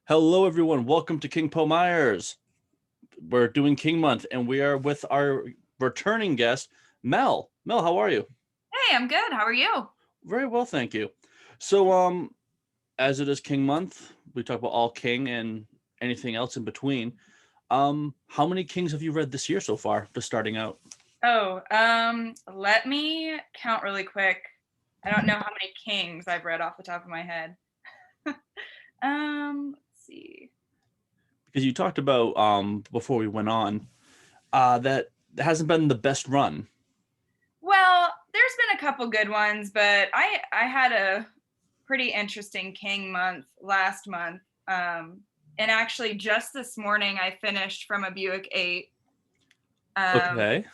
Hello, everyone. Welcome to King Po Myers. We're doing King Month, and we are with our returning guest, Mel. Mel, how are you? Hey, I'm good. How are you? Very well, thank you. So, as it is King Month, we talk about all King and anything else in between. How many Kings have you read this year so far? Just starting out. Let me count really quick. I don't know how many Kings I've read off the top of my head. Let's see. Because you talked about before we went on that hasn't been the best run. Well, there's been a couple good ones, but I had a pretty interesting King month last month. And actually, just this morning, I finished From a Buick 8, um, Okay.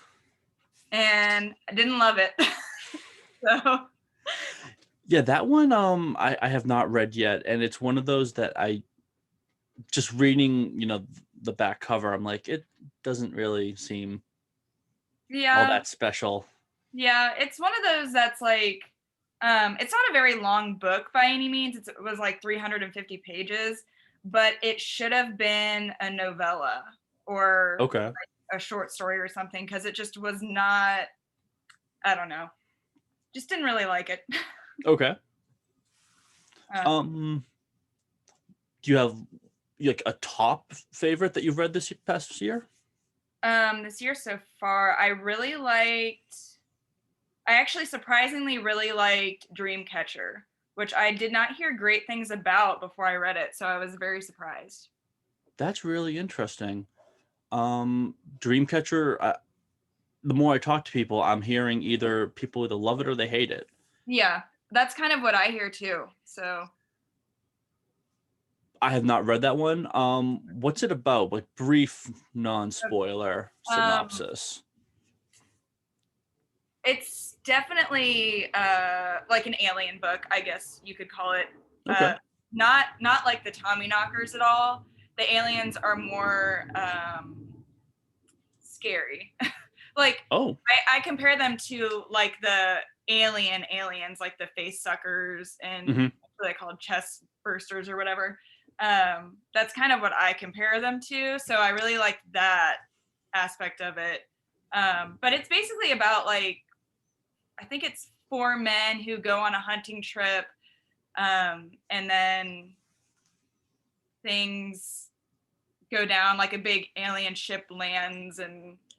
and I didn't love it. So Yeah, that one I have not read yet, and it's one of those that I just reading, the back cover, I'm like, it doesn't really seem all yeah, that special. yeah, it's one of those that's like, it's not a very long book by any means. It was like 350 pages, but it should have been a novella or Okay. a short story or something because it just was not, I don't know, just didn't really like it. Okay. um, Um, do you have like a top favorite that you've read this past year? this year so far, I actually surprisingly really liked Dreamcatcher, which I did not hear great things about before I read it, so I was very surprised. That's really interesting. Dreamcatcher, the more I talk to people, I'm hearing either people either love it or they hate it. Yeah, that's kind of what I hear too. So, I have not read that one. What's it about? Like brief non-spoiler um, synopsis. it's definitely like an alien book, I guess you could call it. Okay. Not like the Tommy Knockers at all. The aliens are more scary. Like Oh. I compare them to like the aliens, like the face suckers and Hmm. what are they called, chest bursters or whatever. That's kind of what I compare them to. So I really like that aspect of it. But it's basically about like, I think it's four men who go on a hunting trip, and then things go down, like a big alien ship lands,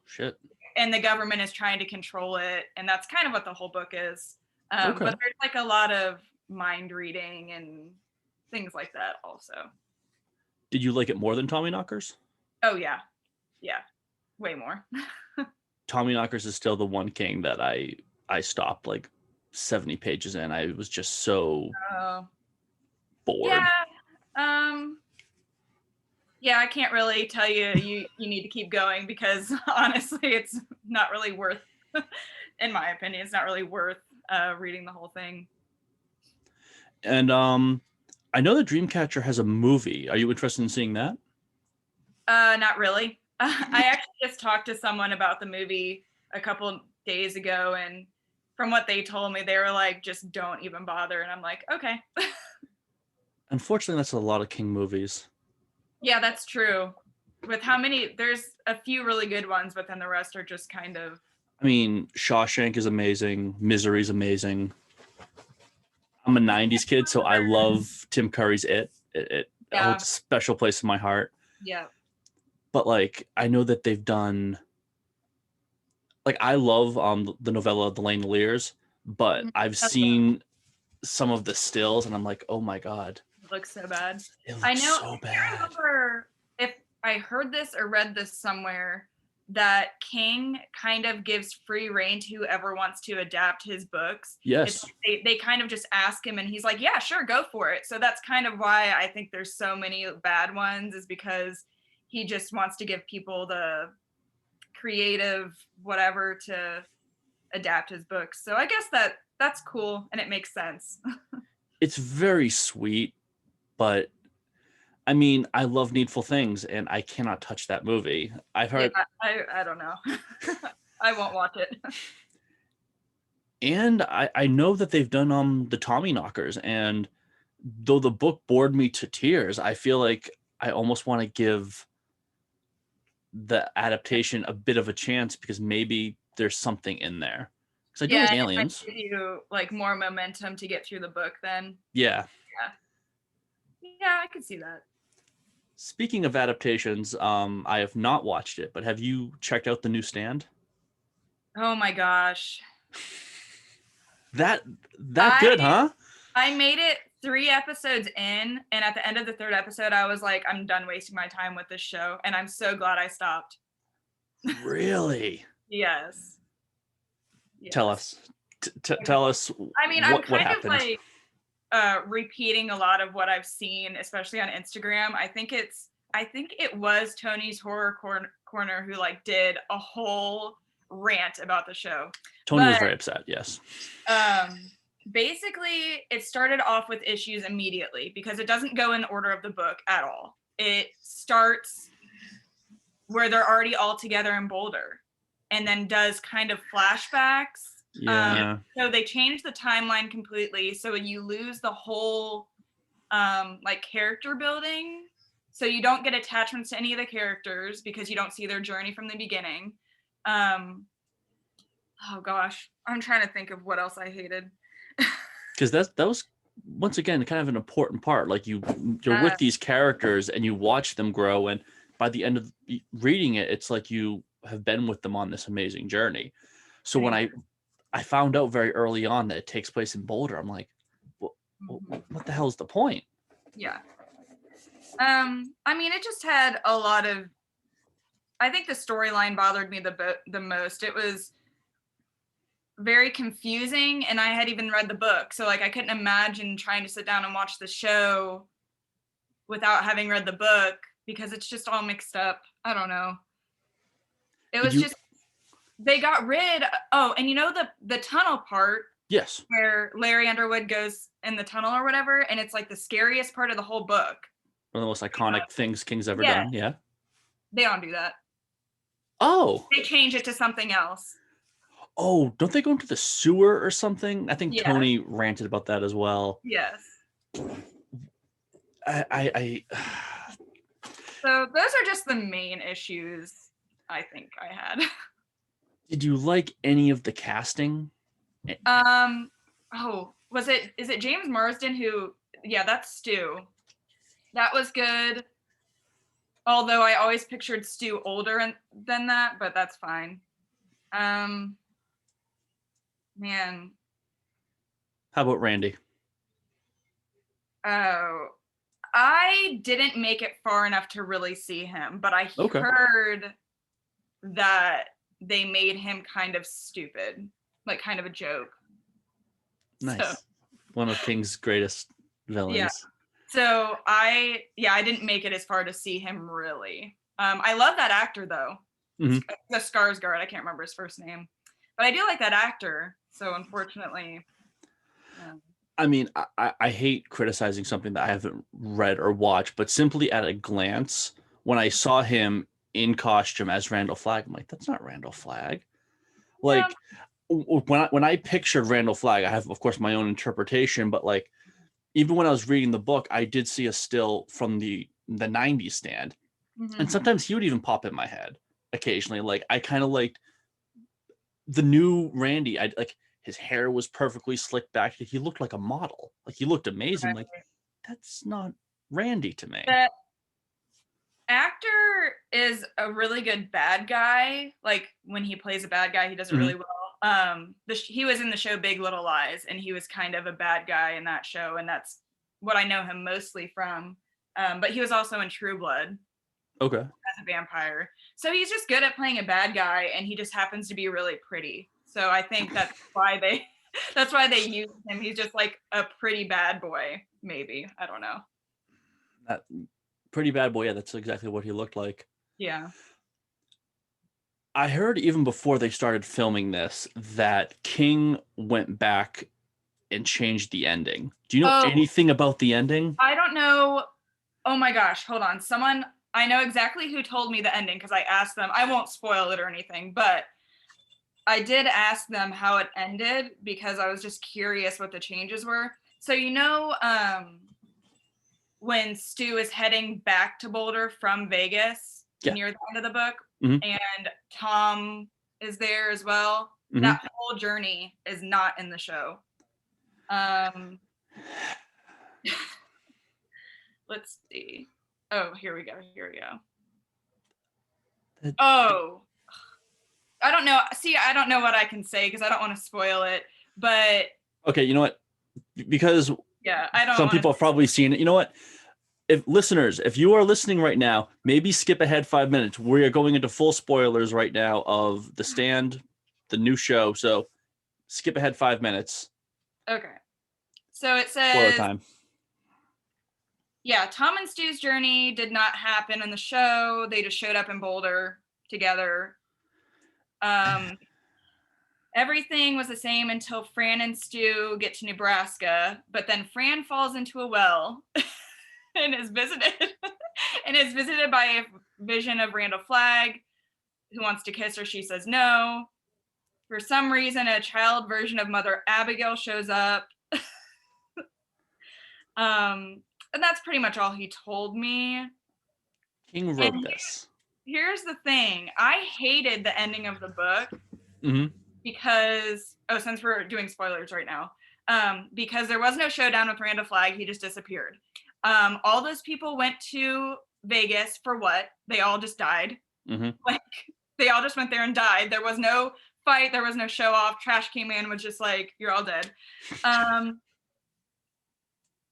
Shit. and the government is trying to control it, and that's kind of what the whole book is. Okay. But there's like a lot of mind reading and things like that also. Did you like it more than Tommy Knockers? Oh yeah, yeah, way more. Tommy Knockers is still the one king that I stopped like 70 pages in. I was just so uh, bored. yeah, um, yeah, I can't really tell you you need to keep going because honestly, it's not really worth, in my opinion, it's not really worth reading the whole thing. And I know that Dreamcatcher has a movie. Are you interested in seeing that? Not really. I actually just talked to someone about the movie a couple days ago, and from what they told me, they were like, "Just don't even bother." And I'm like, "Okay, Unfortunately, that's a lot of King movies. yeah, that's true." With how many, there's a few really good ones, but then the rest are just kind of, I mean, Shawshank is amazing. Misery's amazing. I'm a 90s kid, so I love Tim Curry's It yeah, holds a special place in my heart. yeah. But like I know that they've done like I love the novella The Lane Lears, but Mhm. I've Oh, yeah. seen some of the stills and I'm like, oh my god, It looks so bad. it I looks know. so I can't bad. remember if I heard this or read this somewhere that King kind of gives free rein to whoever wants to adapt his books. It's Yes. they kind of just ask him and he's like, "Yeah, sure, go for it." So that's kind of why I think there's so many bad ones, is because he just wants to give people the creative whatever to adapt his books. So I guess that's cool and it makes sense. It's very sweet, but I mean, I love Needful Things and I cannot touch that movie. I've Yeah, heard I don't know. I won't watch it. and I know that they've done the Tommy Knockers and though the book bored me to tears, I feel like I almost want to give the adaptation a bit of a chance because maybe there's something in there. Because I do Yeah, like and it might aliens. give you like more momentum to get through the book then. Yeah. Yeah, I could see that. Speaking of adaptations, I have not watched it, but have you checked out the new Stand? Oh my gosh. That that I good, huh? I made it 3 episodes in, and at the end of the 3rd episode I was like, I'm done wasting my time with this show, and I'm so glad I stopped. Really? Yes. Tell Yes. us. Tell us I mean, I'm what kind of happened. like repeating a lot of what I've seen, especially on Instagram. I think it was Tony's Corner who like did a whole rant about the show. Tony was But very upset. Yes. basically, it started off with issues immediately because it doesn't go in order of the book at all. It starts where they're already all together in Boulder and then does kind of flashbacks. Yeah. So they changed the timeline completely. So you lose the whole like character building. So you don't get attachments to any of the characters because you don't see their journey from the beginning. Oh gosh, I'm trying to think of what else I hated. Because that was once again kind of an important part. Like you're Uh, with these characters and you watch them grow, and by the end of reading it, it's like you have been with them on this amazing journey. So when I found out very early on that it takes place in Boulder, I'm like, what the hell is the point? Yeah. I mean, it just had a lot of. I think the storyline bothered me the most. It was very confusing, and I had even read the book, so like I couldn't imagine trying to sit down and watch the show without having read the book because it's just all mixed up. I don't know. It was just they got rid. Oh, and you know the tunnel part. Yes. Where Larry Underwood goes in the tunnel or whatever, and it's like the scariest part of the whole book. One of the most iconic things King's ever Yeah. done. Yeah. They don't do that. Oh. They change it to something else. Oh, don't they go into the sewer or something? I think Yeah. Tony ranted about that as well. Yes. I So those are just the main issues I think I had. Did you like any of the casting? Oh, is it James Marsden who yeah, that's Stu. That was good. Although I always pictured Stu older than that, but that's fine. Man. How about Randy? Oh, I didn't make it far enough to really see him, but I heard that they made him kind of stupid, like kind of a joke. Nice. So, one of King's greatest villains. Yeah. So I didn't make it as far to see him really. I love that actor though. Mm-hmm. The Skarsgård, I can't remember his first name, but I do like that actor. So unfortunately. I mean, I hate criticizing something that I haven't read or watched, but simply at a glance, when I saw him in costume as Randall Flagg, I'm like, that's not Randall Flagg. Like, when I pictured Randall Flagg, I have, of course, my own interpretation, but like, even when I was reading the book, I did see a still from the 90s Stand. Mm-hmm. And sometimes he would even pop in my head occasionally. Like, I kind of liked the new Randy. I like his hair was perfectly slicked back. He looked like a model. Like, he looked amazing. Right. Like, that's not Randy to me. The actor is a really good bad guy. Like, when he plays a bad guy, he does it really well. He was in the show Big Little Lies, and he was kind of a bad guy in that show, and that's what I know him mostly from. But he was also in True Blood. Okay. As a vampire. So he's just good at playing a bad guy, and he just happens to be really pretty. So I think that's why they use him. He's just like a pretty bad boy, maybe. I don't know. That pretty bad boy, yeah, that's exactly what he looked like. Yeah. I heard even before they started filming this that King went back and changed the ending. Do you know anything about the ending? I don't know. Oh my gosh, hold on. I know exactly who told me the ending because I asked them. I won't spoil it or anything, but I did ask them how it ended because I was just curious what the changes were. So when Stu is heading back to Boulder from Vegas Yeah. near the end of the book, Mhm. and Tom is there as well. Mhm. That whole journey is not in the show. Let's see. Oh, here we go. Here we go. Oh, I don't know. See, I don't know what I can say because I don't want to spoil it. But Okay, you know what? Because yeah, I don't some want people have probably seen it. You know what? If listeners, if you are listening right now, maybe skip ahead 5 minutes. We are going into full spoilers right now of The Stand, the new show. So skip ahead 5 minutes. to. Okay. So it Spoiler says, time. yeah, Tom and Stu's journey did not happen in the show. They just showed up in Boulder together. Everything was the same until Fran and Stu get to Nebraska, but then Fran falls into a well and is visited by a vision of Randall Flagg, who wants to kiss her. She says no. For some reason, a child version of Mother Abigail shows up. And that's pretty much all he told me. King wrote this. Here's the thing. I hated the ending of the book Mm-hmm. because, since we're doing spoilers right now, because there was no showdown with Randall Flagg. He just disappeared. All those people went to Vegas for what? They all just died. Mm-hmm. Like, they all just went there and died. There was no fight. There was no show off. Trash came in, was just like, you're all dead.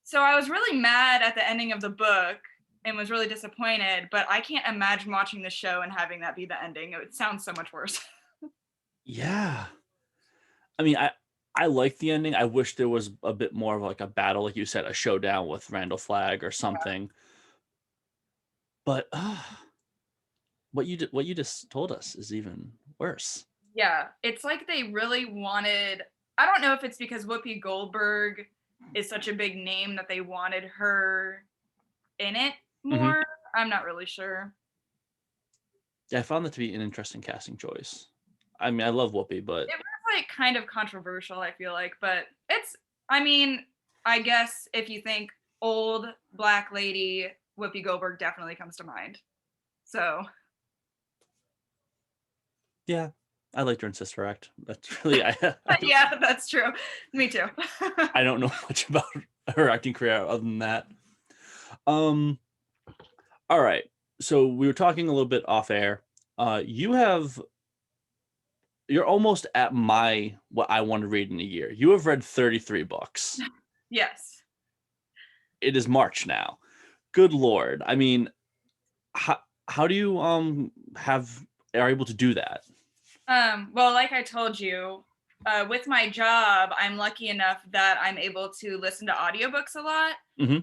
So I was really mad at the ending of the book and was really disappointed, but I can't imagine watching the show and having that be the ending. It would sound so much worse. Yeah. I mean, I like the ending. I wish there was a bit more of like a battle, like you said, a showdown with Randall Flagg or something. But what you just told us is even worse. Yeah, it's like they really wanted, I don't know if it's because Whoopi Goldberg is such a big name that they wanted her in it more. Mm-hmm. I'm not really sure. Yeah, I found that to be an interesting casting choice. I mean, I love Whoopi, but it was like kind of controversial, I feel like, but it's, I mean, I guess if you think old black lady, Whoopi Goldberg definitely comes to mind. So yeah, I liked her in Sister Act. That's really yeah, that's true. Me too. I don't know much about her acting career other than that. All right. So we were talking a little bit off air. You're almost at what I want to read in a year. You have read 33 books. Yes. It is March now. Good Lord. I mean, how do you are able to do that? Well, like I told you, with my job, I'm lucky enough that I'm able to listen to audiobooks a lot. Mm-hmm.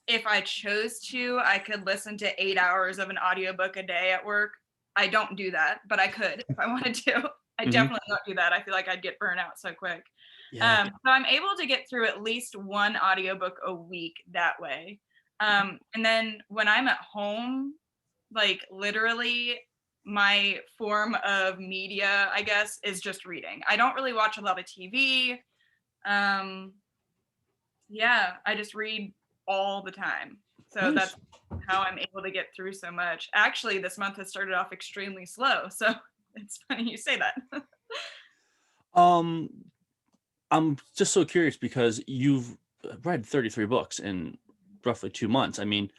If I chose to, I could listen to 8 hours of an audiobook a day at work. I don't do that, but I could if I wanted to. I definitely don't do that. I feel like I'd get burnt out so quick. Yeah. So I'm able to get through at least one audiobook a week that way. And then when I'm at home, like literally my form of media, I guess, is just reading. I don't really watch a lot of TV. Yeah, I just read all the time. So nice. That's how I'm able to get through so much. Actually, this month has started off extremely slow. So it's funny you say that. I'm just so curious because you've read 33 books in roughly 2 months. I mean,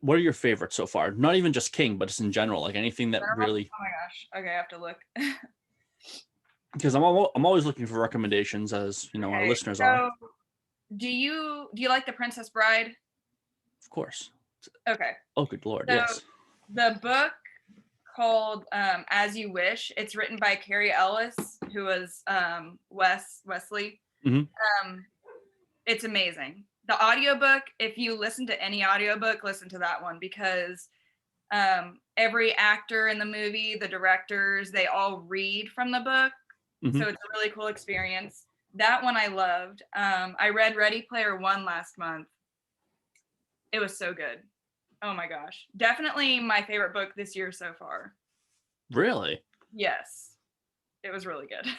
what are your favorites so far? Not even just King, but just in general, like anything that really. Oh my gosh. Okay, I have to look. Because I'm always looking for recommendations, as you know, our listeners are. Do you like The Princess Bride? Of course. Okay. Oh, good Lord, so yes. The book called As You Wish. It's written by Carrie Ellis, who was Wesley. Mm-hmm. It's amazing. The audiobook, if you listen to any audiobook, listen to that one because every actor in the movie, the directors, they all read from the book. Mm-hmm. So it's a really cool experience. That one I loved. I read Ready Player One last month. It was so good. Oh my gosh. Definitely my favorite book this year so far. Really? Yes. It was really good.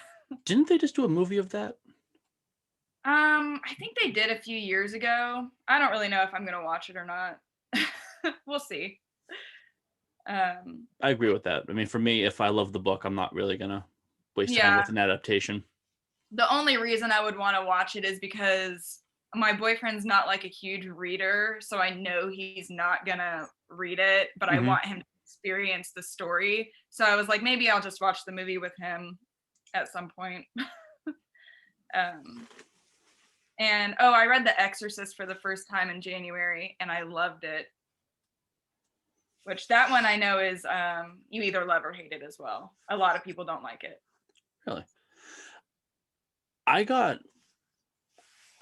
Didn't they just do a movie of that? I think they did a few years ago. I don't really know if I'm gonna watch it or not. We'll see. Um, I agree with that. I mean, for me, if I love the book, I'm not really gonna waste time yeah, with an adaptation. the only reason I would want to watch it is because my boyfriend's not like a huge reader, so I know he's not gonna read it, but I Hmm. want him to experience the story. So I was like, maybe I'll just watch the movie with him at some point. Um, and oh, I read The Exorcist for the first time in January, and I loved it. Which that one I know is you either love or hate it as well. A lot of people don't like it. Really, I got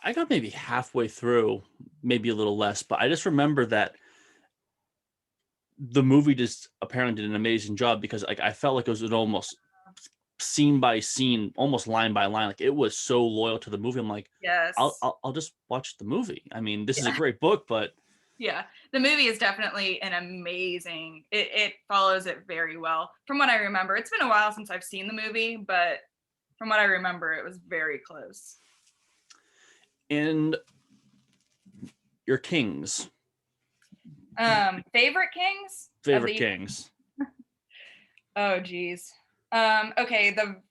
I got maybe halfway through, maybe a little less, but I just remember that the movie just apparently did an amazing job because like I felt like it was an almost scene by scene, almost line by line. Like it was so loyal to the movie. I'm like, Yes. I'll just watch the movie. I mean, this is a Yeah. great book, but Yeah. The movie is definitely an amazing. It follows it very well. From what I remember. It's been a while since I've seen the movie, but from what I remember, it was very close. in your kings, Favorite kings of favorite the kings. Oh geez. Okay, the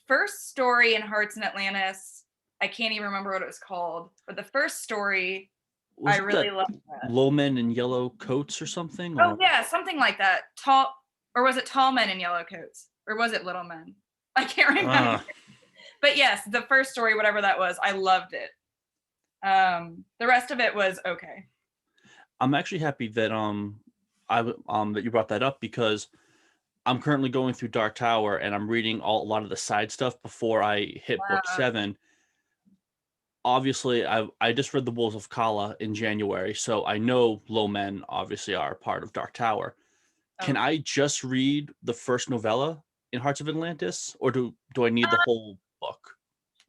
first story in Hearts in Atlantis, I can't even remember what it was called, but the first story I Wasn't really that loved that. low men in yellow coats or something? Oh Or yeah, something like that. Tall, or was it tall men in yellow coats? Or was it little men? I can't remember. uh, But yes, the first story, whatever that was, I loved it. The rest of it was okay. I'm actually happy that that you brought that up because I'm currently going through Dark Tower and I'm reading a lot of the side stuff before I hit book Wow. 7. Obviously, I just read The Wolves of Kala in January, so I know low men obviously are part of Dark Tower. Can Okay. I just read the first novella in Hearts of Atlantis, or do I need the whole book?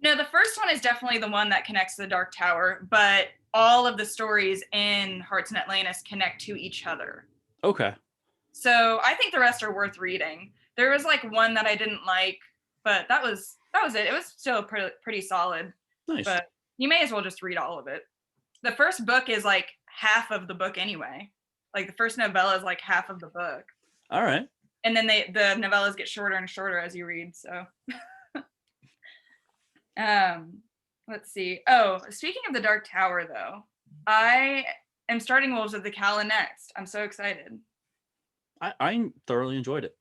No, the first one is definitely the one that connects to the Dark Tower, but all of the stories in Hearts and Atlantis connect to each other. Okay, So I think the rest are worth reading. There was like one that I didn't like, but that was it. It was still pretty solid, nice. but you may as well just read all of it. The first book is like half of the book anyway. Like the first novella is like half of the book, All right. and then the novellas get shorter and shorter as you read. So, um, let's see. Oh, speaking of the Dark Tower, though, I am starting Wolves of the Kala next. I'm so excited. I thoroughly enjoyed it.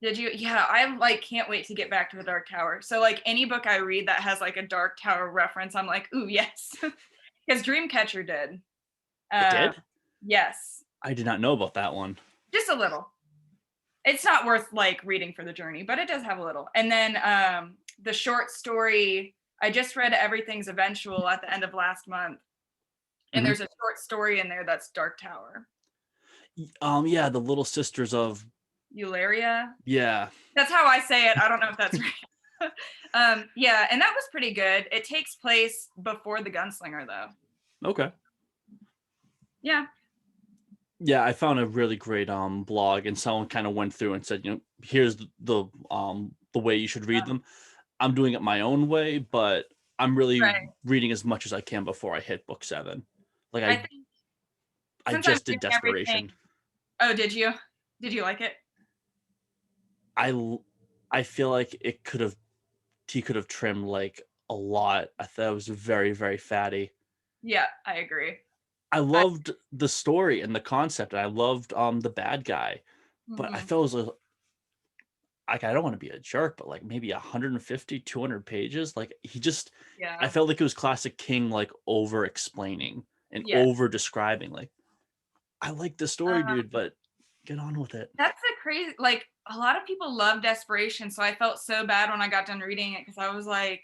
Did you? Yeah, I like can't wait to get back to the Dark Tower. So like any book I read that has like a Dark Tower reference, I'm like, ooh, yes. Because Dreamcatcher did. It Uh, did? yes, I did not know about that one. just a little. It's not worth like reading for the journey, but it does have a little. And then the short story, I just read Everything's Eventual at the end of last month, and Hmm. there's a short story in there that's Dark Tower. Yeah, the Little Sisters of, Eularia. yeah. That's how I say it. I don't know if that's right. Yeah, and that was pretty good. It takes place before the Gunslinger, though. Okay. Yeah. Yeah, I found a really great blog, and someone kind of went through and said, here's the way you should read them. I'm doing it my own way, but I'm really Right. reading as much as I can before I hit book 7. Like I I think I since I'm just did doing everything. Desperation. Oh, did you? Did you like it? I I feel like he could have trimmed like a lot. I thought it was very, very fatty. Yeah, I agree. I I, loved the story and the concept, and I loved the bad guy, but I mhm. felt it was like I don't want to be a jerk, but like maybe 150, 200 pages. Like I Yeah. felt like it was classic King, like over explaining and Yes. over describing. Like, I like the story, Uh, dude, but get on with it. that's a crazy. Like a lot of people love Desperation, so I felt so bad when I got done reading it because I was like,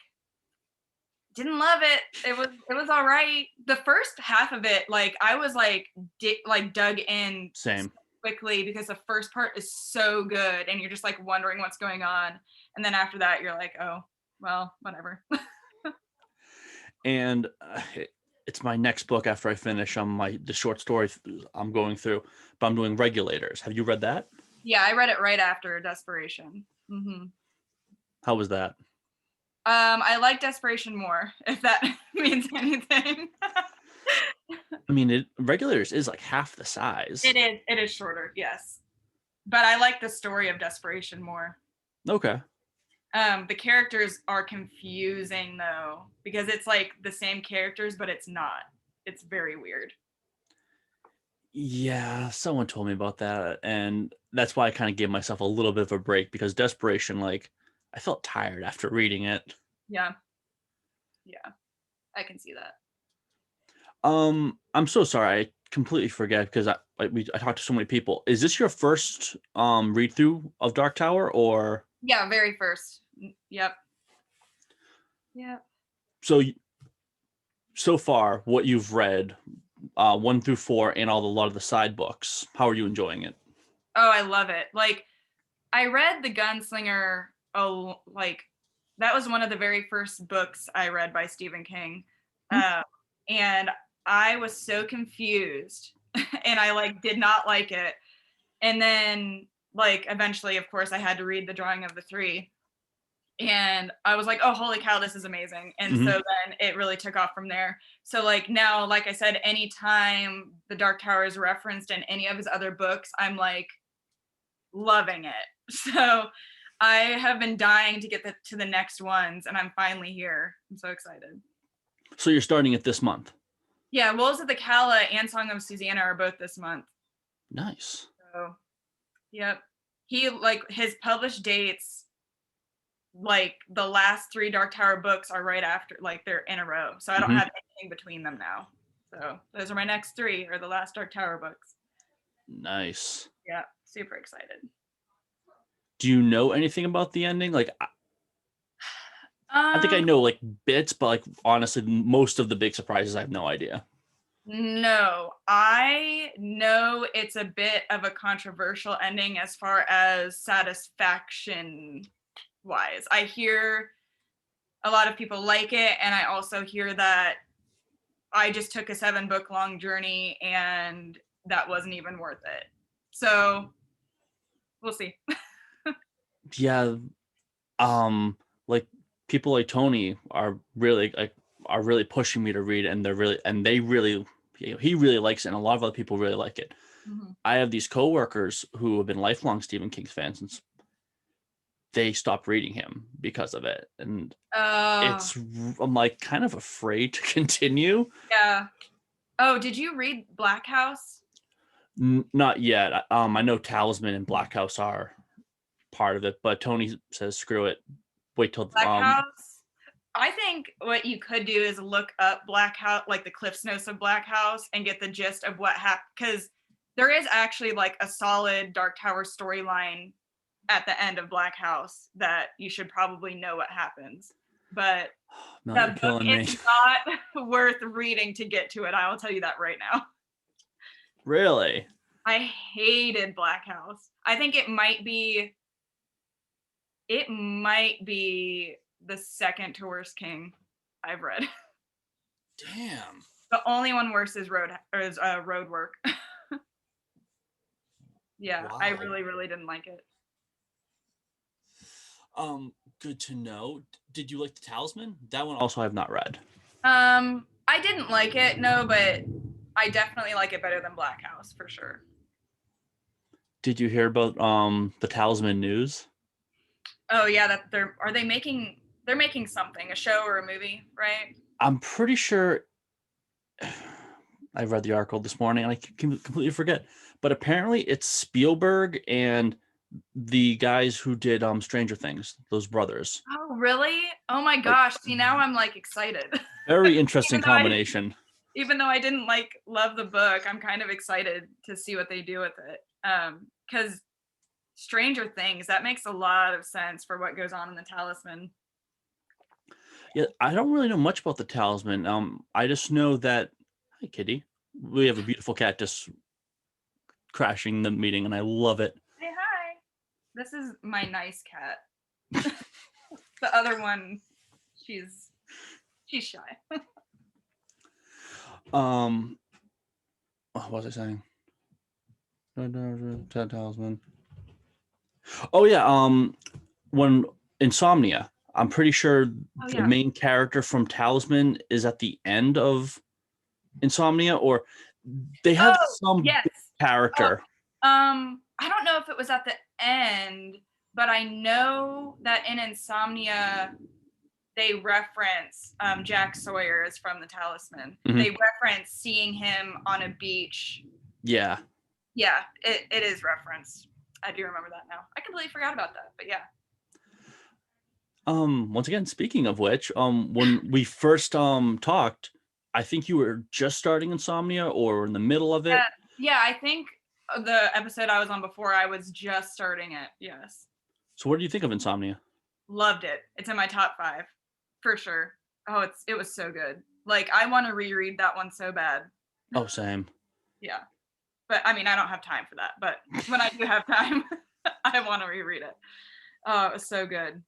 didn't love it. It was all right. The first half of it, like I was like like dug in so Same. quickly because the first part is so good, and you're just like wondering what's going on, and then after that, you're like, oh, well, whatever. And it's my next book after I finish the short story I'm going through, but I'm doing Regulators. Have you read that? Yeah, I read it right after Desperation. How was that? I like Desperation more, if that means anything. I mean, Regulators is like half the size. It is shorter, yes. But I like the story of Desperation more. Okay. The characters are confusing though, because it's like the same characters, but it's not. It's very weird. Yeah, someone told me about that, and that's why I kind of gave myself a little bit of a break because Desperation, like, I felt tired after reading it. Yeah, yeah, I can see that. I'm so sorry. I completely forget because I talked to so many people. Is this your first read through of Dark Tower, or Yeah, very first. Yep. Yep. so so far what you've read, 1 through 4, and a lot of the side books? How are you enjoying it? Oh, I love it. Like I read The Gunslinger. Oh, like that was one of the very first books I read by Stephen King, Hmm? and I was so confused, and I like did not like it. And then like eventually, of course, I had to read The Drawing of the Three, and I was like, oh, holy cow, this is amazing. And so Hmm. then it really took off from there. So like now, like I said, anytime the Dark Tower is referenced in any of his other books, I'm like loving it. So I have been dying to get to the next ones, and I'm finally here. I'm so excited. So you're starting it this month. Yeah, Wolves of the Calla and Song of Susanna are both this month. Nice. So yep. He like his published dates, like the last three Dark Tower books are right after, like they're in a row. So I don't Hmm. have anything between them now. So those are my next three, or the last Dark Tower books. Nice. Yeah, super excited. Do you know anything about the ending? Like, I think I Um, know like bits, but like honestly, most of the big surprises, I have no idea. no, I know it's a bit of a controversial ending as far as satisfaction wise. I hear a lot of people like it, and I also hear that I just took a 7 book long journey and that wasn't even worth it. So we'll see. Yeah, like people like Tony are really pushing me to read it, and they really he really likes it, and a lot of other people really like it. Mhm. I have these coworkers who have been lifelong Stephen King fans since they stopped reading him because of it, and Uh, it's I'm like kind of afraid to continue. yeah. Oh, did you read Black House? Not yet. I know Talisman and Black House are part of it, but Tony says screw it. Wait till Black House. I think what you could do is look up Black House, like the Cliff's Notes of Black House, and get the gist of what happened. Because there is actually like a solid Dark Tower storyline at the end of Black House that you should probably know what happens. But Mel, you're the book killing me. is not worth reading to get to it. I will tell you that right now. Really? I hated Black House. I think it might be the second to worst King I've read. Damn. The only one worse is Road Work. Yeah, I Wow. really, really didn't like it. Good to know. Did you like the Talisman? That one also I have not read. I didn't like it, no, but I definitely like it better than Black House for sure. Did you hear about the Talisman news? Oh yeah, that they're making something, a show or a movie, right? I'm pretty sure I read the article this morning and I completely forget. But apparently it's Spielberg and the guys who did Stranger Things, those brothers. Oh really? Oh my Like gosh. See, now I'm like excited. very interesting even though I combination. even though I didn't like love the book, I'm kind of excited to see what they do with it. Because Stranger Things, that makes a lot of sense for what goes on in the Talisman. Yeah, I don't really know much about the Talisman. I just know that hi Kitty. We have a beautiful cat just crashing the meeting and I love it. Hey, hi. This is my nice cat. The other one, she's she's shy. Um what was I saying? Talisman. Oh yeah, when Insomnia. I'm pretty sure Oh the yeah. main character from Talisman is at the end of Insomnia, or they have Oh some yes. big Oh, character. I don't know if it was at the end, but I know that in Insomnia they reference Jack Sawyer is from the Talisman. Mhm. They reference seeing him on a beach. Yeah. Yeah, it is referenced. I do remember that now. I completely forgot about that, but yeah. Once again, speaking of which, when we first talked, I think you were just starting Insomnia or in the middle of it. Yeah, I think the episode I was on before, I was just starting it. Yes. So what do you think of Insomnia? Loved it. It's in my top 5 for sure. Oh, it was so good. Like I want to reread that one so bad. Oh, same. Yeah. But I mean, I don't have time for that, but when I do have time, I want to reread it. Oh, it was so good.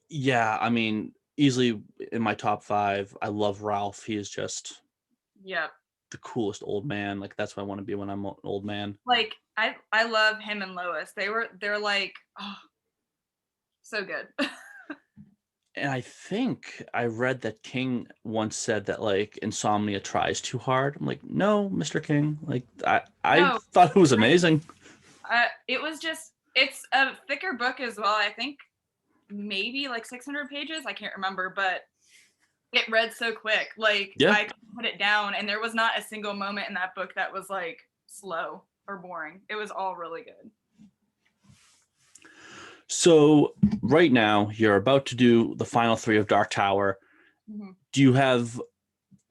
Yeah, I mean, easily in my top 5. I love Ralph. He is just Yep. the coolest old man. Like that's what I want to be when I'm an old man. Like I love him and Lois. They're like, oh, so good. And I think I read that King once said that like Insomnia tries too hard. I'm like, no, Mr. King. Like I No, thought it was amazing. it was just it's a thicker book as well. I think maybe like 600 pages. I can't remember, but it read so quick. Like Yeah. I could put it down, and there was not a single moment in that book that was like slow or boring. It was all really good. So right now you're about to do the final 3 of Dark Tower. Mm-hmm. Do you have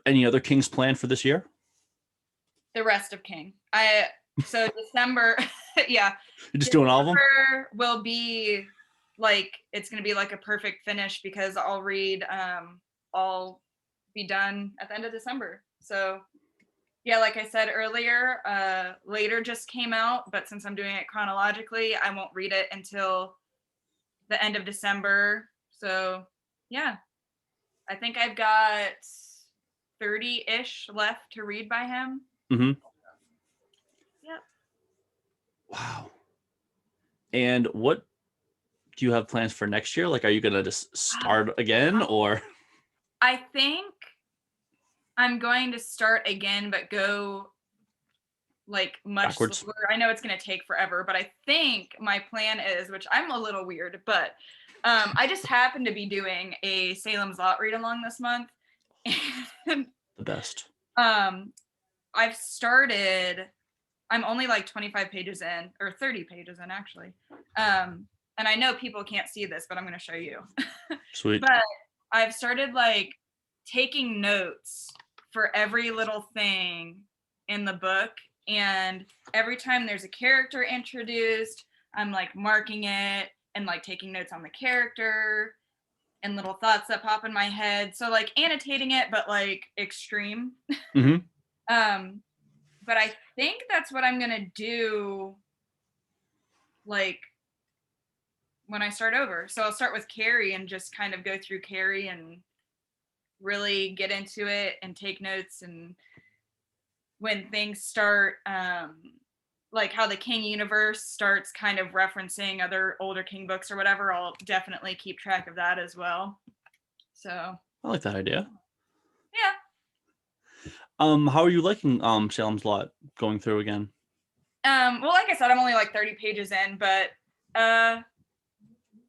any other Kings planned for this year? The rest of King. So December, yeah. You're just doing all of them? December will be like it's gonna be like a perfect finish because I'll be done at the end of December. So yeah, like I said earlier, later just came out, but since I'm doing it chronologically, I won't read it until the end of December. So yeah, I think I've got 30-ish left to read by him. Mm-hmm. Yep. Wow. And what do you have plans for next year? Like, are you gonna just start again, or? I think I'm going to start again, but go like much Backwards? slower. I know it's going to take forever, but I think my plan is, which I'm a little weird, but I just happen to be doing a Salem's Lot read along this month. And The best. I've started, I'm only like 25 pages in, or 30 pages in actually. And I know people can't see this, but I'm going to show you. Sweet. But I've started like taking notes for every little thing in the book. And every time there's a character introduced, I'm like marking it and like taking notes on the character and little thoughts that pop in my head. So like annotating it, but like extreme. Mm-hmm. But I think that's what I'm gonna do like when I start over. So I'll start with Carrie and just kind of go through Carrie and really get into it and take notes. And when things start like how the King universe starts kind of referencing other older King books or whatever, I'll definitely keep track of that as well. So I like that idea. yeah. How are you liking Salem's Lot going through again? Well, like I said, I'm only like 30 pages in, but I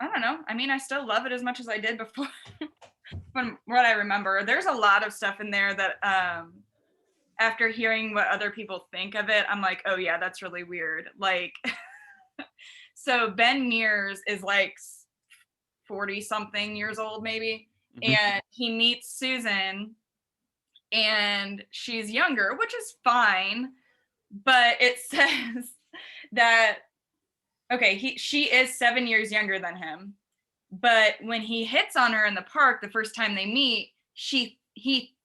don't know. I mean, I still love it as much as I did before. From what I remember, there's a lot of stuff in there that after hearing what other people think of it, I'm like, oh yeah, that's really weird. Like, so Ben Mears is like 40 something years old, maybe, Mm-hmm. and he meets Susan, and she's younger, which is fine, but it says that okay, she is 7 years younger than him, but when he hits on her in the park the first time they meet, he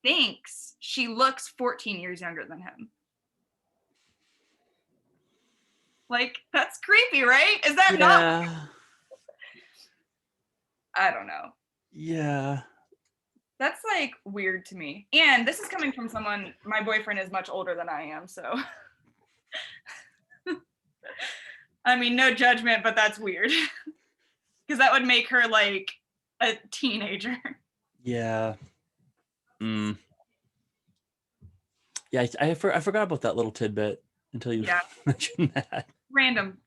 thinks she looks 14 years younger than him. Like, that's creepy, right? Is that not? Yeah. I don't know. Yeah. That's like weird to me. And this is coming from someone, my boyfriend is much older than I am, so. I mean, no judgment, but that's weird. because that would make her like a teenager. Yeah. Mm. Yeah, I forgot about that little tidbit until you Yeah, mentioned that. random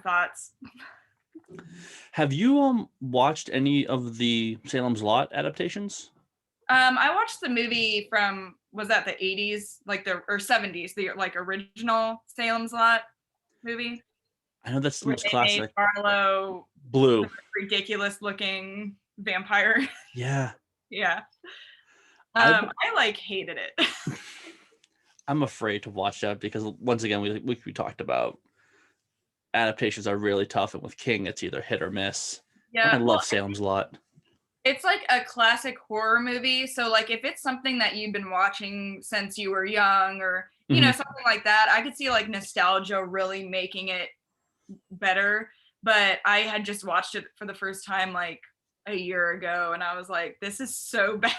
thoughts. Have you watched any of the Salem's Lot adaptations? I watched the movie from, was that the 80s, like the or 70s, the like original Salem's Lot movie I know that's the where most they made classic. Barlow the Blue. ridiculous looking vampire. Yeah. Yeah. I I like hated it. I'm afraid to watch that because once again we talked about adaptations are really tough, and with King it's either hit or miss. And I Yeah, well, love Salem's Lot. it's like a classic horror movie. So like if it's something that you've been watching since you were young or Hmm. something like that, I could see like nostalgia really making it better. But I had just watched it for the first time like a year ago and I was like, this is so bad.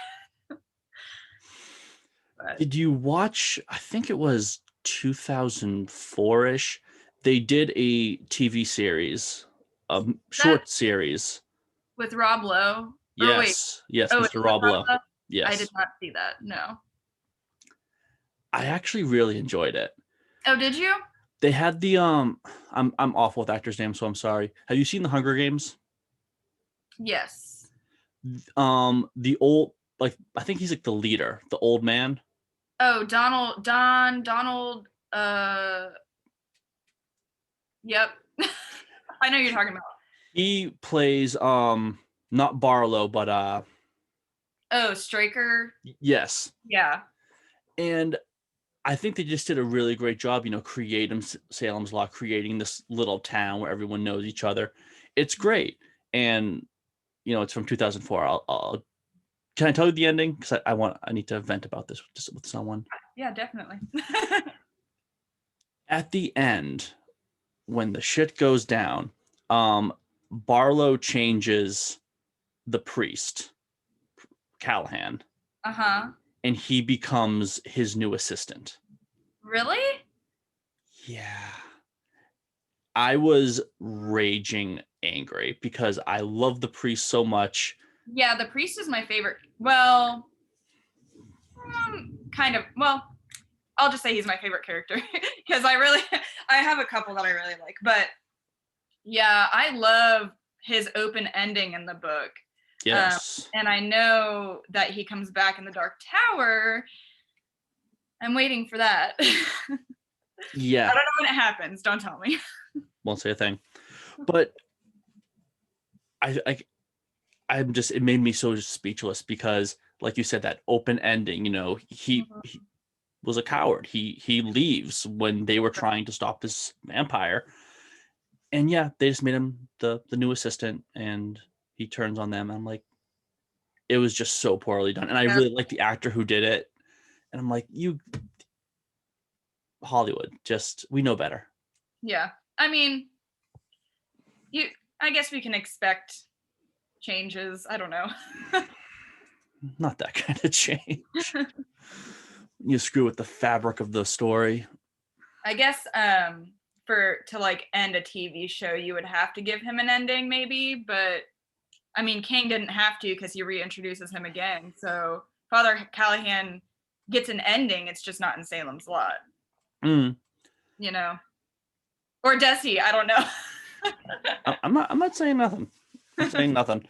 But Did you watch? I think it was 2004ish. They did a TV series, a that short series. with Rob Lowe. Or wait, Yes, oh, it's Mr. with Rob Rob Lowe. Lowe? I did Yes, not see that. No. I actually really enjoyed it. Oh, did you? They had the I'm awful with actors' names, so I'm sorry. Have you seen the Hunger Games? Yes. The old, like, I think he's like the leader, the old man. Oh, Donald, yep. I know you're talking about. He plays not Barlow, but Oh, Straker. yes. Yeah. And I think they just did a really great job, creating Salem's Lot, creating this little town where everyone knows each other. It's great. And it's from 2004. Can I tell you the ending? Because I need to vent about this just with someone. Yeah, definitely. At the end, when the shit goes down, Barlow changes the priest, Callahan, Uh-huh. and he becomes his new assistant. Really? Yeah. I was raging angry because I love the priest so much. Yeah, the priest is my favorite. Well, kind of. Well, I'll just say he's my favorite character because I have a couple that I really like. But yeah, I love his open ending in the book. Yes. And I know that he comes back in the Dark Tower. I'm waiting for that. I Yeah. don't know when it happens. Don't tell me. Won't say a thing. But I'm just, it made me so speechless because, like you said, that open ending, he was a coward. He leaves when they were trying to stop this vampire. And yeah, they just made him the new assistant, and he turns on them. I'm like, it was just so poorly done. And I Yeah. really like the actor who did it. And I'm like, Hollywood, just, we know better. Yeah. I mean, I guess we can expect changes. I don't know. Not that kind of change. You screw with the fabric of the story. I guess to like end a TV show, you would have to give him an ending, maybe. But I mean, King didn't have to because he reintroduces him again. So Father Callahan gets an ending. It's just not in Salem's Lot, Mm. or does he? I don't know. I'm not saying nothing. I'm saying nothing.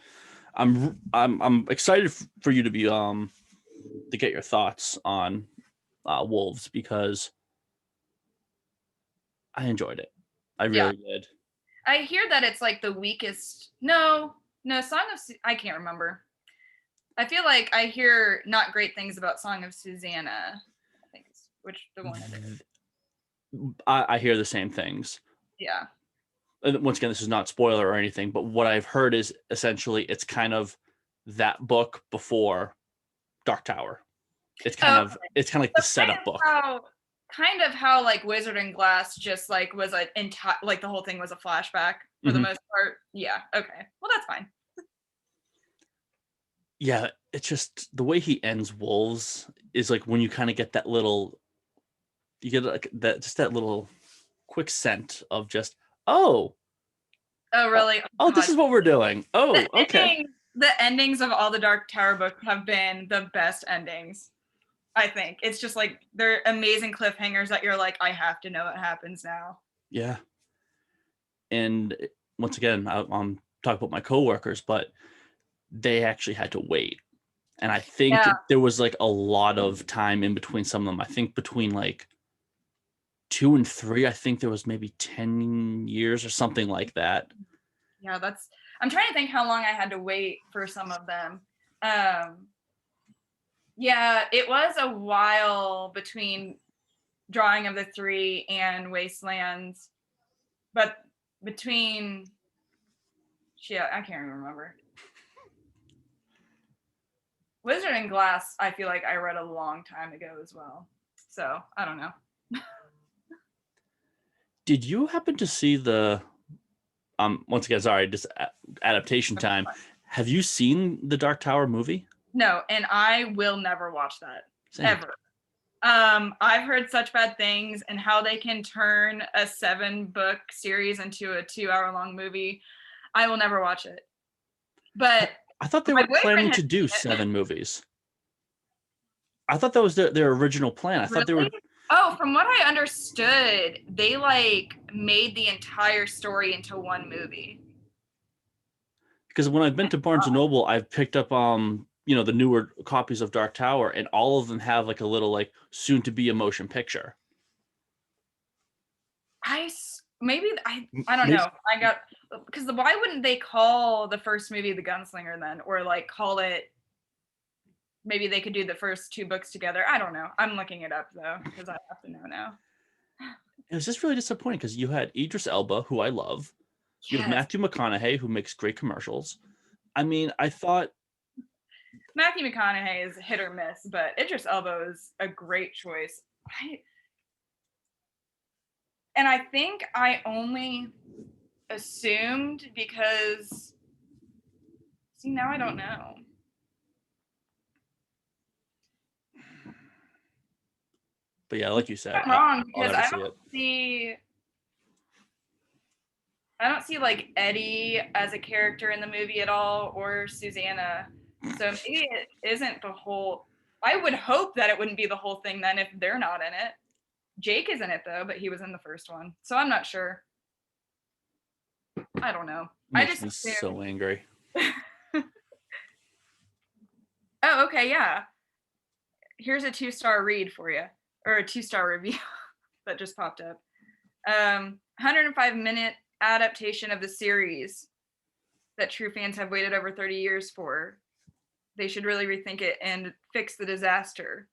I'm excited for you to be to get your thoughts on Wolves, because I enjoyed it. I Yeah, really did. I hear that it's like the weakest. No, I can't remember. I feel like I hear not great things about Song of Susanna. I think it's which the one it is. I hear the same things. Yeah. And once again, this is not spoiler or anything, but what I've heard is essentially it's kind of that book before Dark Tower. It's kind Oh, of like the setup book. Kind of how like Wizard and Glass just like was an entire like the whole thing was a flashback for the most part. Yeah. Okay. Well, that's fine. Yeah, it's just the way he ends Wolves is like when you kind of get that little, you get like that, just that little quick scent of just, oh, Oh, really? Oh, Oh, this God. is what we're doing. The Oh, okay. the endings of all the Dark Tower books have been the best endings. I think it's just like they're amazing cliffhangers that you're like, I have to know what happens now. Yeah. And once again, I'm talking about my coworkers, but they actually had to wait. And I think Yeah, there was like a lot of time in between some of them. I think between like 2 and 3, I think there was maybe 10 years or something like that. yeah. That's. I'm trying to think how long I had to wait for some of them. Um, yeah, it was a while between Drawing of the Three and Wastelands, but between yeah, I can't even remember. Wizard and Glass, I feel like I read a long time ago as well. So I don't know. Did you happen to see the once again, sorry, just adaptation time. Have you seen the Dark Tower movie? No, and I will never watch that Same. ever. I've heard such bad things and how they can turn a 7-book series into a 2-hour long movie. I will never watch it. But I thought they my were boyfriend planning has to do seen it. 7 movies. I thought that was their original plan. I thought they Really? were, Oh, from what I understood, they like made the entire story into one movie. because when I've been to Barnes and Noble, I've picked up the newer copies of Dark Tower, and all of them have like a little like soon to be a motion picture. Maybe I don't Maybe know. I got because why wouldn't they call the first movie The Gunslinger then, or like call it? Maybe they could do the first 2 books together. I don't know. I'm looking it up though because I have to know now. it was just really disappointing because you had Idris Elba, who I love. You have Yes, Matthew McConaughey, who makes great commercials. I mean, I thought, Matthew McConaughey is hit or miss, but Idris Elba is a great choice. I think I only assumed because see now I don't know. but yeah, like you said, I'm wrong I'll because never see it. I don't see like Eddie as a character in the movie at all or Susanna. So maybe it isn't the whole I would hope that it wouldn't be the whole thing then if they're not in it. Jake is in it though, but he was in the first one. So I'm not sure. I don't know. I Makes just me assumed. so angry. Oh, okay, yeah. Here's a 2-star read for you, or a 2-star review that just popped up. 105-minute adaptation of the series that true fans have waited over 30 years for. They should really rethink it and fix the disaster.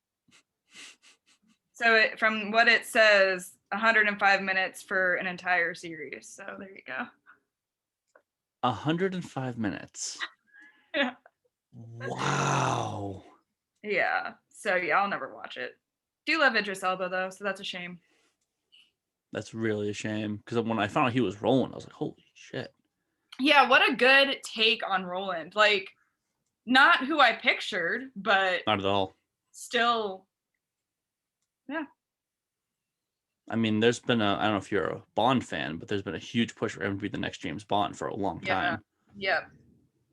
So from what it says, 105 minutes for an entire series. So there you go. 105 minutes. Yeah. Wow. Yeah. So yeah, I'll never watch it. Do love Idris Elba though, so that's a shame. That's really a shame because when I found out he was rolling, I was like, holy shit. Yeah, what a good take on Roland. Like, not who I pictured, but Not at all. still, yeah. I mean, there's been I don't know if you're a Bond fan, but there's been a huge push for him to be the next James Bond for a long Yeah. time. Yep.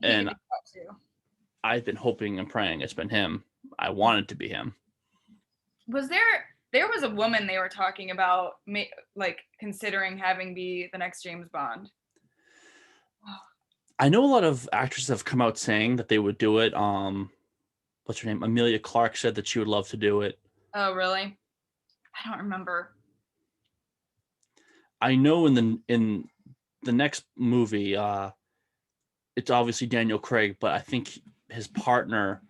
He could And do that too. I've been hoping and praying it's been him. I wanted to be him. Was there was a woman they were talking about like considering having be the next James Bond. I know a lot of actresses have come out saying that they would do it. What's her name? Amelia Clark said that she would love to do it. Oh, really? I don't remember. I know in the next movie, it's obviously Daniel Craig, but I think his partner,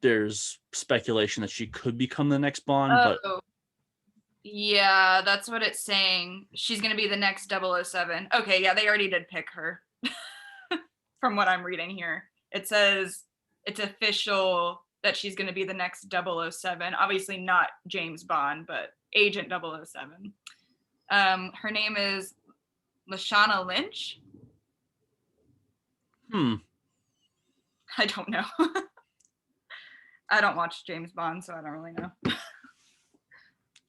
there's speculation that she could become the next Bond, but Oh, yeah, that's what it's saying. She's going to be the next 007. Okay, yeah, they already did pick her. From what I'm reading here. It says it's official that she's going to be the next 007. Obviously not James Bond, but Agent 007. Her name is Lashana Lynch. I don't know. I don't watch James Bond, so I don't really know.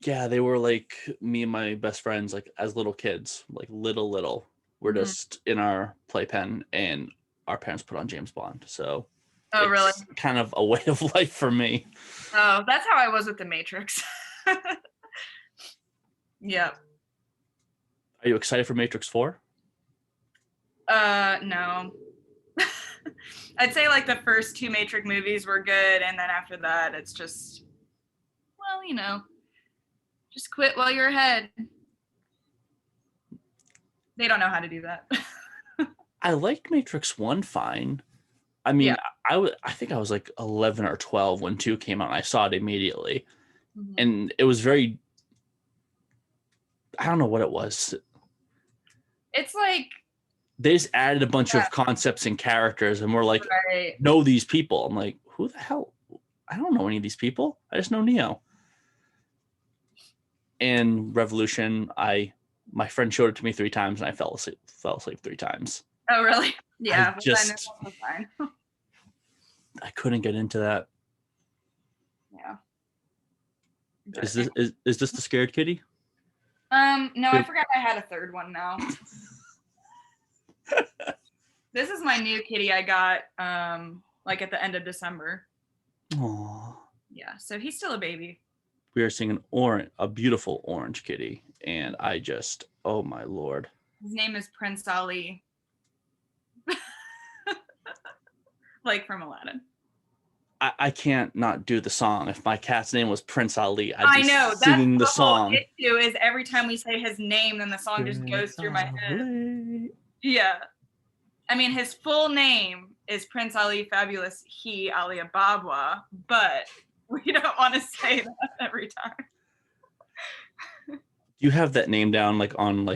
yeah, they were like me and my best friends, like as little kids, like little. were Mhm. just in our playpen, and our parents put on James Bond. So Oh, really? it's kind of a way of life for me. Oh, that's how I was with The Matrix. Yep. Are you excited for Matrix 4? No. I'd say like the first two Matrix movies were good, and then after that, it's just, well, just quit while you're ahead. They don't know how to do that. I liked Matrix 1 fine. I mean, Yeah. I think I was like 11 or 12 when 2 came out, and I saw it immediately. Mhm. And it was very, I don't know what it was. It's like, They just added a bunch yeah, of concepts and characters, and we're like, right. know these people. I'm like, who the hell? I don't know any of these people. I just know Neo. And Revolution, my friend showed it to me 3 times, and I fell asleep 3 times. Oh, really? I Yeah, well, then it's just also fine. I couldn't get into that. Yeah. Is But this is this the scared kitty? no, I forgot I had a third one now. This is my new kitty I got like at the end of December. Aww. Yeah, so he's still a baby. We are seeing a beautiful orange kitty, and I just, oh my lord. His name is Prince Ali, like from Aladdin. I can't not do the song. If my cat's name was Prince Ali, I'd I be know, that's singing the the whole song. issue is every time we say his name, then the song just goes Prince through my head. Ali. Yeah. I mean, his full name is Prince Ali Fabulous He Ali Ababwa, but we don't want to say that every time. You have that name down like on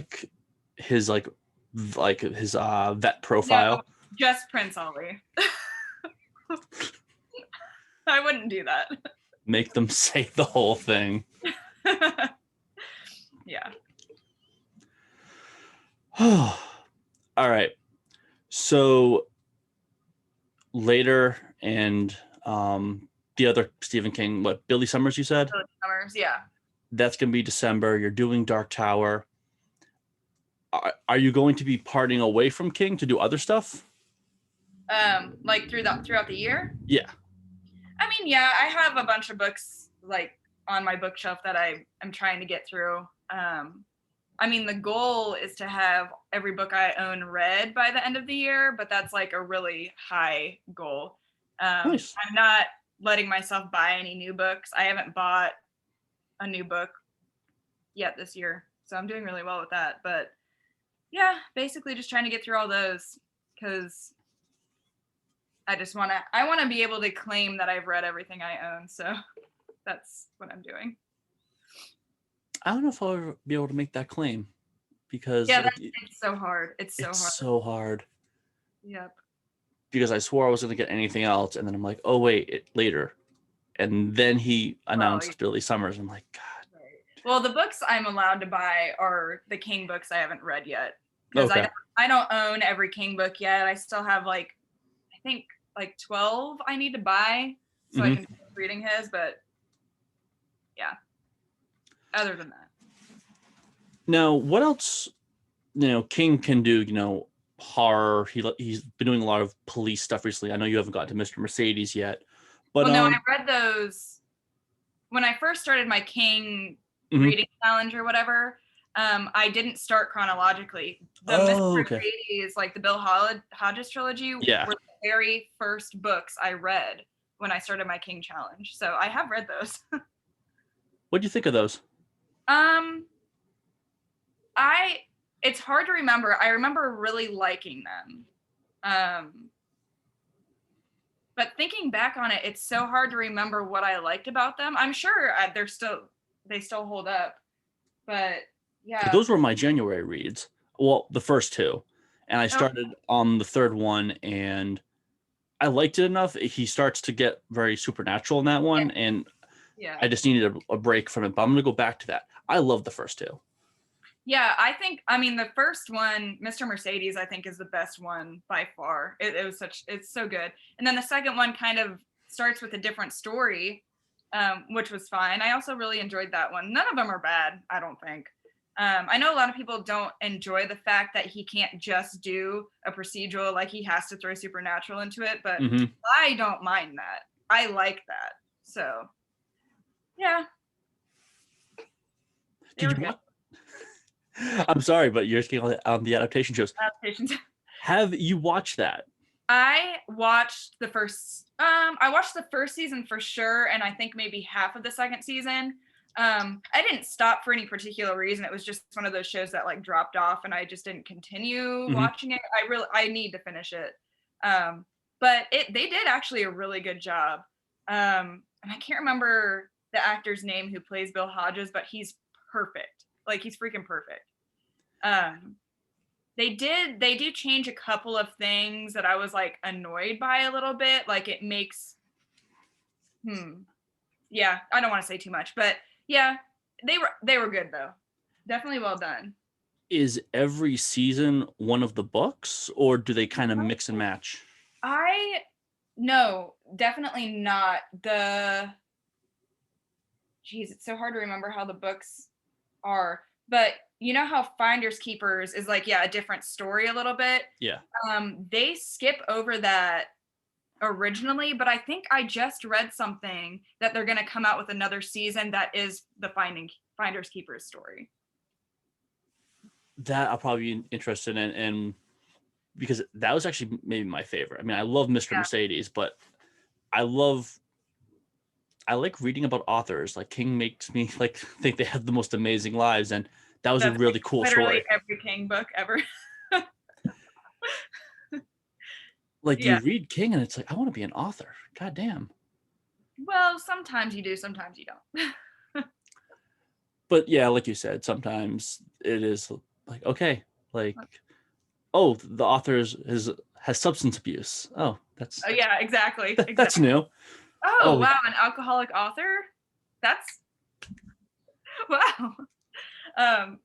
his his vet No, profile. just Prince Ali. I wouldn't do that. Make them say the whole thing. Yeah. All right. So later, and the other Stephen King, what, Billy Summers, you said? Summers, yeah. That's going to be December. You're doing Dark Tower. Are you going to be parting away from King to do other stuff? Like throughout the year. Yeah. I mean, yeah, I have a bunch of books like on my bookshelf that I am trying to get through. I mean, the goal is to have every book I own read by the end of the year, but that's like a really high goal. Nice. I'm not letting myself buy any new books. I haven't bought a new book yet this year, so I'm doing really well with that. But yeah, basically just trying to get through all those because I want to be able to claim that I've read everything I own. So that's what I'm doing. I don't know if I'll ever be able to make that claim because Yeah, it's so hard. It's so it's hard. so hard. Yep. Because I swore I was going to get anything else, and then I'm like, oh wait, later. And then he announced Billy Summers. I'm like, God. Right. Well, the books I'm allowed to buy are the King books I haven't read yet because Okay. I don't own every King book yet. I still have I think 12 I need to buy so I can finish reading his. But yeah, other than that. Now, what else? King can do. Horror. He's been doing a lot of police stuff recently. I know you haven't gotten to Mr. Mercedes yet, but Well, no, I read those when I first started my King reading challenge or whatever. I didn't start chronologically. The Mr. Mercedes, like the Bill Hodges trilogy, were the very first books I read when I started my King challenge. So I have read those. What do you think of those? It's hard to remember. I remember really liking them. But thinking back on it, it's so hard to remember what I liked about them. I'm sure they still hold up, but yeah. Those were my January reads. Well, the first two, and I started on the third one, and I liked it enough. He starts to get very supernatural in that one, and I just needed a break from it. But I'm gonna go back to that. I love the first two. Yeah, I mean, the first one, Mr. Mercedes, I think is the best one by far. It's so good. And then the second one kind of starts with a different story, which was fine. I also really enjoyed that one. None of them are bad, I don't think. I know a lot of people don't enjoy the fact that he can't just do a procedural, like he has to throw supernatural into it, but Mm-hmm. I don't mind that. I like that. So, yeah, they Did were you good watch? I'm sorry, but you're speaking on the adaptation shows. adaptations. Have you watched that? I watched the first season for sure, and I think maybe half of the second season. I didn't stop for any particular reason. It was just one of those shows that like dropped off and I just didn't continue Mm-hmm. watching it. I need to finish it. But they did actually a really good job. And I can't remember the actor's name who plays Bill Hodges, but he's perfect. Like he's freaking perfect. Um, they do change a couple of things that I was like annoyed by a little bit. Like it makes yeah, I don't want to say too much, but yeah, they were good though. Definitely well done. Is every season one of the books, or do they kind of mix and match? I no, definitely not. Geez, it's so hard to remember how the books are. But you know how Finders Keepers is like, yeah, a different story a little bit. Yeah. They skip over that originally, but I think I just read something that they're gonna come out with another season that is the Finders Keepers story. That I'll probably be interested in, and because that was actually maybe my favorite. I mean, I love Mr. Yeah, Mercedes, but I like reading about authors. Like King makes me like think they have the most amazing lives, and that was a that's like really cool literally story. every King book ever. Like Yeah. you read King, and it's like I want to be an author. God damn. Well, sometimes you do, sometimes you don't. But yeah, like you said, sometimes it is like okay, like oh, the author has substance abuse. Oh, Oh yeah, exactly. that's Exactly. new. Oh Oh, wow, an alcoholic author? That's wow.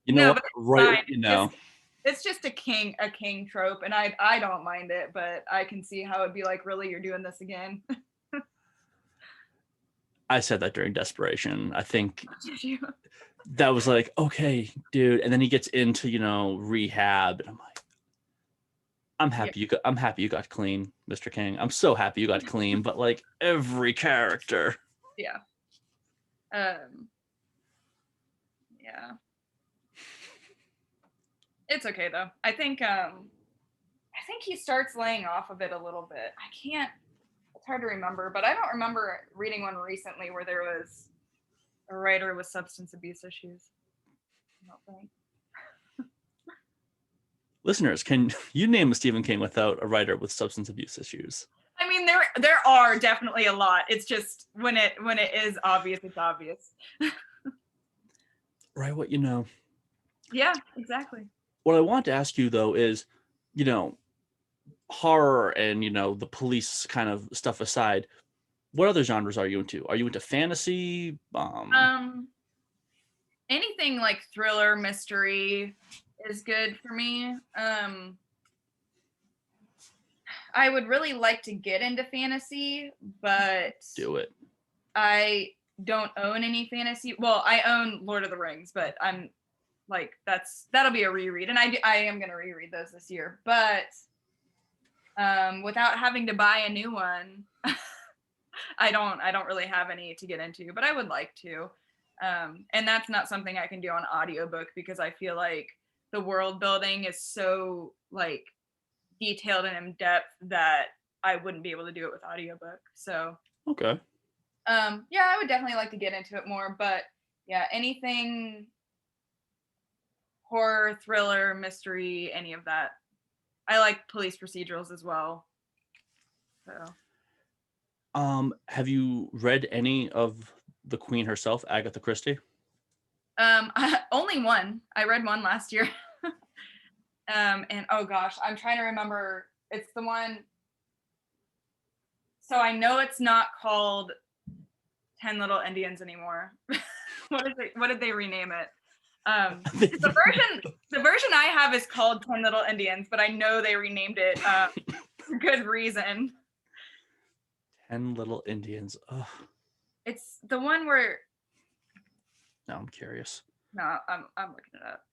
you know No, what? but it's Right, fine. you know. It's just a king trope, and I don't mind it, but I can see how it'd be like, really, you're doing this again. I said that during desperation. I think Did you? that was like, okay, dude. And then he gets into, rehab. And I'm like, Yeah, I'm happy you got clean, Mr. King. I'm so happy you got clean. But like every character. yeah. Um, yeah. It's okay though. I think he starts laying off of it a little bit. I can't it's hard to remember, but I don't remember reading one recently where there was a writer with substance abuse issues. I don't think. Listeners, can you name a Stephen King without a writer with substance abuse issues? I mean, there are definitely a lot. It's just when it is obvious, it's obvious. Right, what you know. Yeah, exactly. What I want to ask you though is, you know, horror and the police kind of stuff aside, what other genres are you into? Are you into fantasy? Um, anything like thriller, mystery is good for me. I would really like to get into fantasy, but Do it. I don't own any fantasy. Well, I own Lord of the Rings, but I'm like that'll be a reread, and I am gonna reread those this year. But without having to buy a new one, I don't really have any to get into, but I would like to. And that's not something I can do on audiobook because I feel like the world building is so like detailed and in depth that I wouldn't be able to do it with audiobook. So Okay. yeah, I would definitely like to get into it more, but yeah, anything horror, thriller, mystery, any of that. I like police procedurals as well. So Have you read any of the Queen herself, Agatha Christie? only one. I read one last year. And oh gosh, I'm trying to remember. It's the one. So I know it's not called 10 Little Indians anymore. What is it? What did they rename it? The version I have is called 10 Little Indians, but I know they renamed it for good reason. 10 Little Indians. Oh, It's the one where now I'm curious. No, I'm looking it up.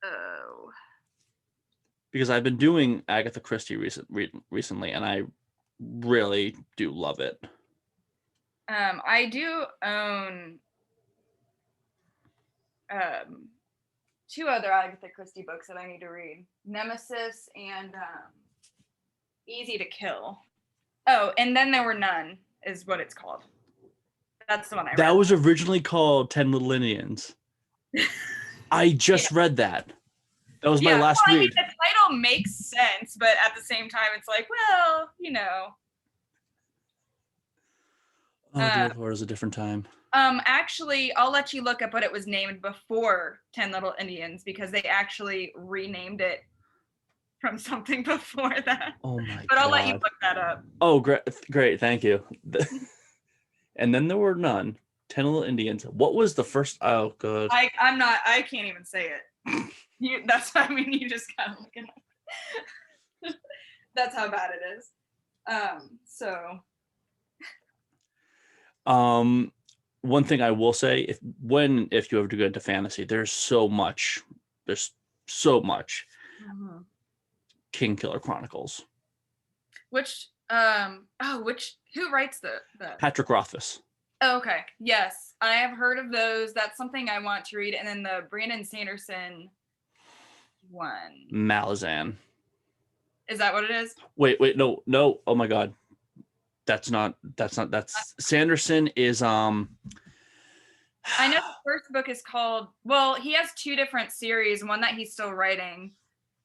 Oh. Because I've been doing Agatha Christie recently, and I really do love it. I do own two other Agatha Christie books that I need to read: Nemesis and Easy to Kill. Oh, and Then There Were None is what it's called. That's the one I That read. was originally called 10 Little Indians. I just read that. That was my Yeah, last well, I mean, read. the title makes sense, but at the same time, it's like, well, you know. Oh, dear Lord, it was a different time. Actually, I'll let you look up what it was named before 10 Little Indians, because they actually renamed it from something before that. Oh my But I'll let you God. look that up. Oh, great, thank you. And Then There Were None. 10 Little Indians. What was the first? Oh, good. I can't even say it. That's what I mean. You just gotta look it up. That's how bad it is. So One thing I will say, if you ever do get into fantasy, there's so much. There's so much. mhm. King Killer Chronicles. Who writes the Patrick Rothfuss. Oh, okay. Yes, I have heard of those. That's something I want to read. And then the Brandon Sanderson one. Malazan. Is that what it is? Wait, no. Oh my God. That's Sanderson is I know the first book is called, well, he has two different series, one that he's still writing.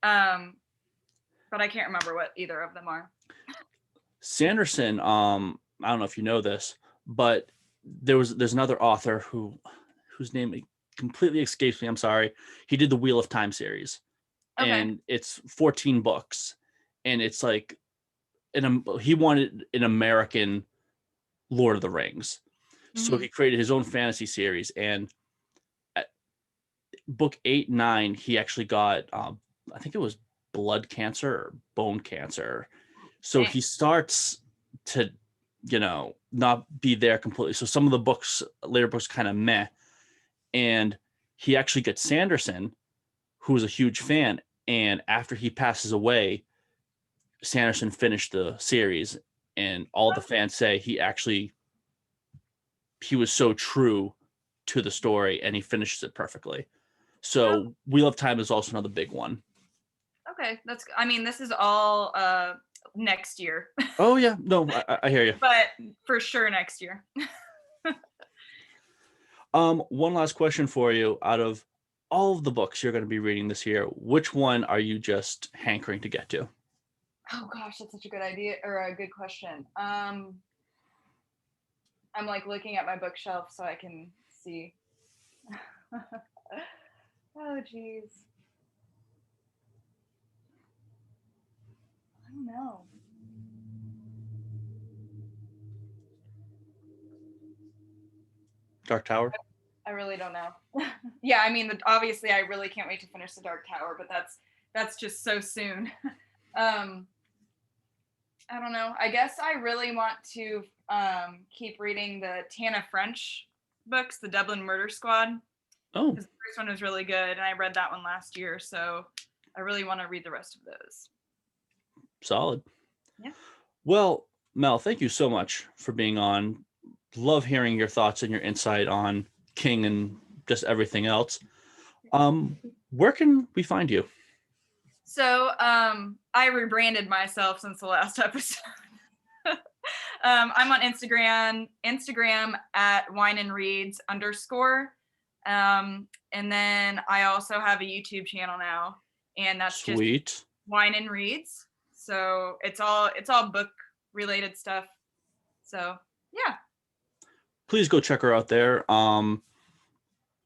But I can't remember what either of them are. Sanderson, I don't know if you know this, but there's another author whose name completely escapes me. I'm sorry. He did the Wheel of Time series. Okay. And it's 14 books, and it's like he wanted an American Lord of the Rings. So he created his own fantasy series, and at book 8, 9, he actually got I think it was blood cancer or bone cancer. So he starts to, not be there completely. So some of the later books kind of meh. And he actually gets Sanderson, who was a huge fan. And after he passes away, Sanderson finished the series, and all the fans say he was so true to the story, and he finishes it perfectly. So Wheel of Time is also another big one. Okay, this is all next year. Oh yeah, no, I hear you. But for sure next year. One last question for you. Out of all of the books you're going to be reading this year, which one are you just hankering to get to? Oh gosh, that's such a good idea, or a good question. I'm like looking at my bookshelf so I can see. Oh geez. I don't know. Dark Tower? I really don't know. Yeah, obviously I really can't wait to finish the Dark Tower, but that's just so soon. I don't know. I guess I really want to keep reading the Tana French books, the Dublin Murder Squad. Oh, Because the first one was really good, and I read that one last year, so I really want to read the rest of those. solid. Yeah. Well, Mel, thank you so much for being on. Love hearing your thoughts and your insight on King and just everything else. Where can we find you? So I rebranded myself since the last episode. I'm on Instagram at wineandreads_. And then I also have a YouTube channel now, and that's Sweet. just Wine and Reads. So it's all book related stuff. So yeah. Please go check her out there.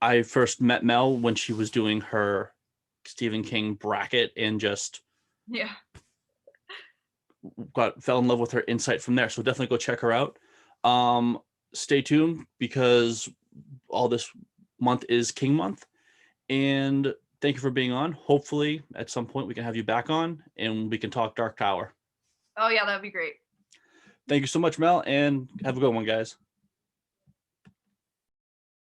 I first met Mel when she was doing her Stephen King bracket, and just Yeah. fell in love with her insight from there. So definitely go check her out. Stay tuned, because all this month is King month, and thank you for being on. Hopefully at some point we can have you back on and we can talk Dark Tower. Oh yeah, that'd be great. Thank you so much, Mel, and have a good one, guys.